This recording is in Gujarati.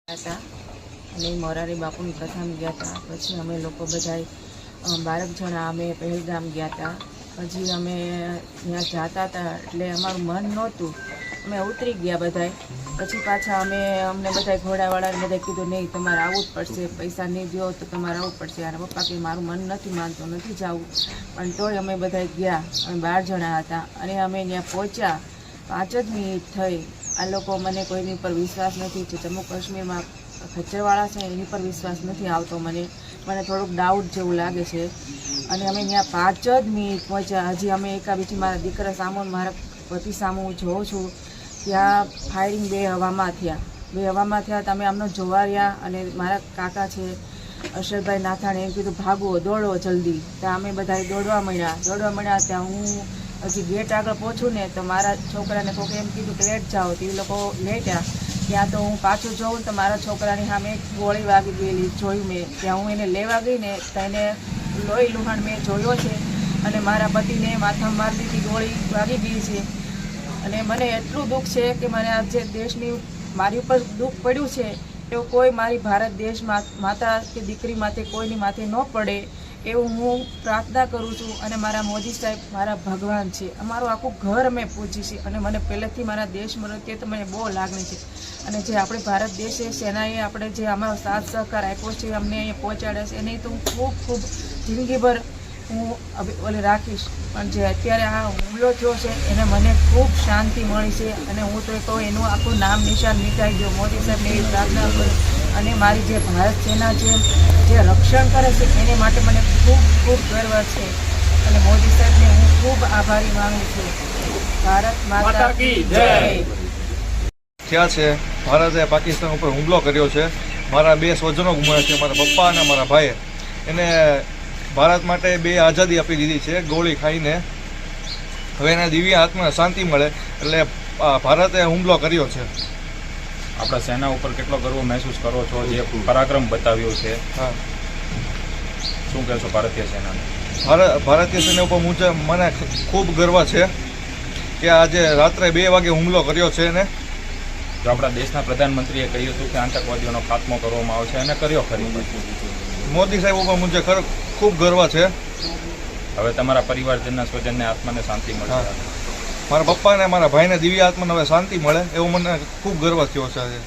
હતા અને મોરારી બાપુની કથામાં ગયા હતા। પછી અમે લોકો બધાય 12 જણા અમે પહેલગામ ગયા હતા। પછી અમે ત્યાં જતા હતા એટલે અમારું મન નહોતું, અમે ઉતરી ગયા બધાય। પછી પાછા અમને બધાય ઘોડાવાળાને બધાય કીધું નહીં તમારે આવવું જ પડશે, પૈસા નહીં દો તો તમારે આવવું પડશે। અને પપ્પા કે મારું મન નથી માનતું, નથી જવું, પણ તોય અમે બધાય ગયા। અમે 12 જણા હતા અને અમે ત્યાં પહોંચ્યા 5 જ મિનિટ થઈ। આ લોકો મને કોઈની પર વિશ્વાસ નથી, જે જમ્મુ કાશ્મીરમાં ખચ્ચરવાળા છે એની પર વિશ્વાસ નથી આવતો, મને થોડુંક ડાઉટ જેવું લાગે છે। અને અમે ત્યાં 5 જ મિનિટ પહોંચ્યા। હજી અમે એકાબીજી મારા દીકરા સામું મારા પતિ સામું હું જોઉં છું, ત્યાં ફાયરિંગ 2 હવામાં થયા। તમે આમનો જોવા રહ્યા અને મારા કાકા છે અશરભાઈ નાથાણી એમ કીધું ભાગો, દોડો જલ્દી। ત્યાં અમે બધા દોડવા મળ્યા। ત્યાં હું હજી ગેટ આગળ પહોંચું ને તો મારા છોકરાને કોકે એમ કીધું કે લેટ જાઓ, તો એ લોકો લેટ્યા। ત્યાં તો હું પાછું જોઉં તો મારા છોકરાની સામે એક ગોળી વાગી ગયેલી જોયું મેં। ત્યાં હું એને લેવા ગઈ ને તો એને લોહી લુહાણ મેં જોયો છે અને મારા પતિને માથામાં મારી દીધી, ગોળી વાગી ગઈ છે। અને મને એટલું દુઃખ છે કે મને આ જે દેશની મારી ઉપર દુઃખ પડ્યું છે એવું કોઈ મારી ભારત દેશ માતા કે દીકરી માથે કોઈની માથે ન પડે એવું હું પ્રાર્થના કરું છું। અને મારા મોદી સાહેબ મારા ભગવાન છે, અમારું આખું ઘર અમે પૂજી છે અને મને પહેલેથી મારા દેશ પ્રત્યે તો મને બહુ લાગણી છે। અને જે આપણે ભારત દેશે સેનાએ આપણે જે અમારો સાથ સહકાર આપ્યો છે, અમને અહીંયા પહોંચાડ્યા છે, એને તો હું ખૂબ જિંદગીભર હું રાખીશ। પણ જે અત્યારે આ હુમલો થયો છે એને મને ખૂબ શાંતિ મળી છે અને હું તો કહું એનું આખું નામ નિશાન મિટાઈ ગયો। મોદી સાહેબને એવી પ્રાર્થના કરું અને મારી જે ભારત સેના જે રક્ષણ કરે છે એને માટે મને ખૂબ ગર્વ છે અને મોદી સાહેબને હું ખૂબ આભારી માનું છું। ભારત માતા કી જય। થયા છે ભારતે પાકિસ્તાન ઉપર હુમલો કર્યો છે। મારા 2 સ્વજનો ગુમાવ્યા છે, મારા પપ્પા અને મારા ભાઈએ। એને ભારત માટે 2 આઝાદી આપી દીધી છે ગોળી ખાઈને। હવે એના દિવ્ય આત્માને શાંતિ મળે એટલે ભારતે હુમલો કર્યો છે। આપણા સેના ઉપર કેટલો ગર્વ મહેસૂસ કરો છો, જે પરાક્રમ બતાવ્યો છે? હા, શું કહેશો ભારતીય સેનાને? ભારતીય સેના ઉપર મને ખૂબ ગર્વ છે કે આજે રાત્રે 2 વાગે હુમલો કર્યો છે એને। જો આપણા દેશના પ્રધાનમંત્રીએ કહ્યું હતું કે આતંકવાદીઓનો ખાત્મો કરવામાં આવશે અને કર્યો ખરી? મોદી સાહેબ ઉપર મુજે ખૂબ ગર્વ છે। હવે તમારા પરિવારજનના સ્વજનને આત્માને શાંતિ મળશે? મારા પપ્પા અને મારા ભાઈને દિવ્ય આત્માને હવે શાંતિ મળે એવો મને ખૂબ ગર્વ થયો છે આજે।